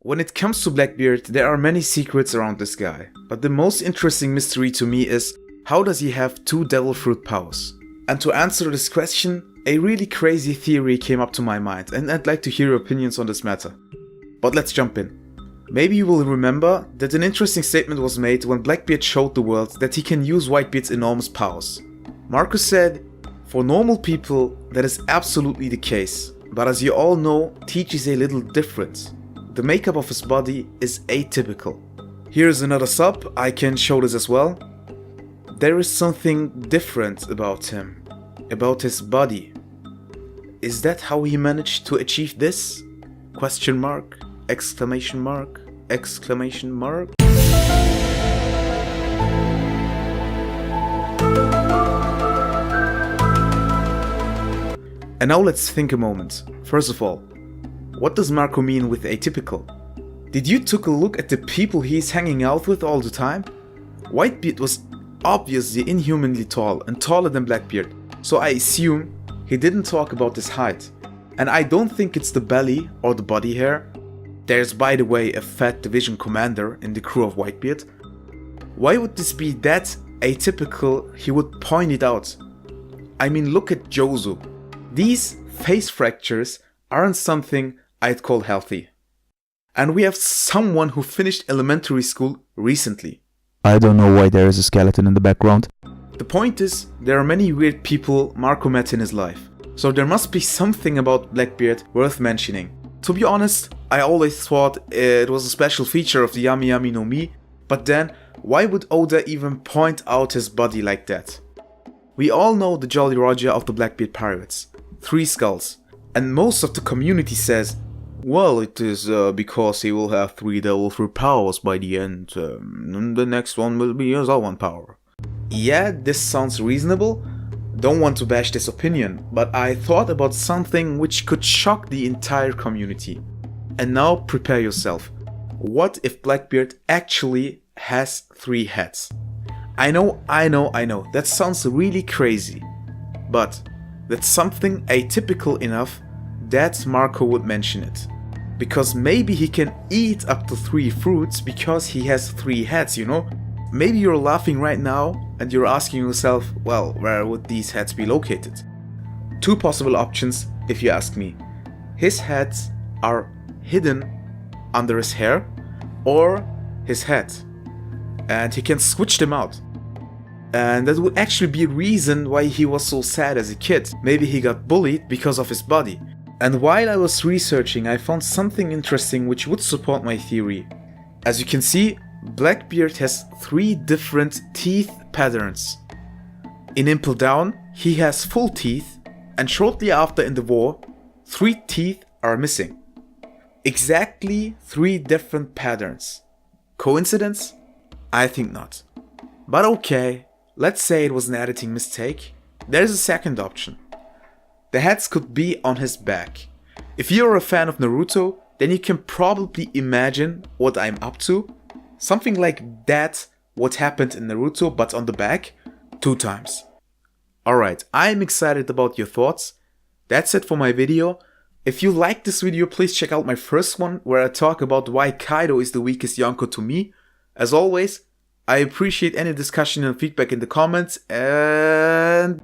When it comes to Blackbeard, there are many secrets around this guy, but the most interesting mystery to me is how does he have 2 devil fruit powers? And to answer this question, a really crazy theory came up to my mind and I'd like to hear your opinions on this matter. But let's jump in. Maybe you will remember that an interesting statement was made when Blackbeard showed the world that he can use Whitebeard's enormous powers. Marcus said, "For normal people that is absolutely the case, but as you all know, Teach is a little different. The makeup of his body is atypical." Here's another sub, I can show this as well. There is something different about him, about his body. Is that how he managed to achieve this? Question mark, exclamation mark, exclamation mark. And now let's think a moment. First of all, what does Marco mean with atypical? Did you take a look at the people he's hanging out with all the time? Whitebeard was obviously inhumanly tall and taller than Blackbeard, so I assume he didn't talk about his height. And I don't think it's the belly or the body hair. There's, by the way, a fat division commander in the crew of Whitebeard. Why would this be that atypical he would point it out? I mean, look at Josu. These face fractures aren't something I'd call healthy. And we have someone who finished elementary school recently. I don't know why there is a skeleton in the background. The point is, there are many weird people Marco met in his life. So there must be something about Blackbeard worth mentioning. To be honest, I always thought it was a special feature of the Yami Yami no Mi, but then why would Oda even point out his body like that? We all know the Jolly Roger of the Blackbeard pirates, 3 skulls, and most of the community says, well, it is because he will have 3 devil fruit powers by the end, the next one will be his own power. Yeah, this sounds reasonable. Don't want to bash this opinion, but I thought about something which could shock the entire community. And now prepare yourself. What if Blackbeard actually has 3 heads? I know, that sounds really crazy. But that's something atypical enough that Marco would mention it. Because maybe he can eat up to 3 fruits because he has 3 heads, you know? Maybe you're laughing right now and you're asking yourself, well, where would these heads be located? 2 possible options if you ask me. His heads are hidden under his hair or his head. And he can switch them out. And that would actually be a reason why he was so sad as a kid. Maybe he got bullied because of his body. And while I was researching, I found something interesting which would support my theory. As you can see, Blackbeard has 3 different teeth patterns. In Impel Down, he has full teeth, and shortly after in the war, 3 teeth are missing. Exactly 3 different patterns. Coincidence? I think not. But okay, let's say it was an editing mistake. There's a second option. The heads could be on his back. If you're a fan of Naruto, then you can probably imagine what I'm up to. Something like that, what happened in Naruto, but on the back, 2 times. Alright, I'm excited about your thoughts. That's it for my video. If you liked this video, please check out my first one, where I talk about why Kaido is the weakest Yonko to me. As always, I appreciate any discussion and feedback in the comments, and...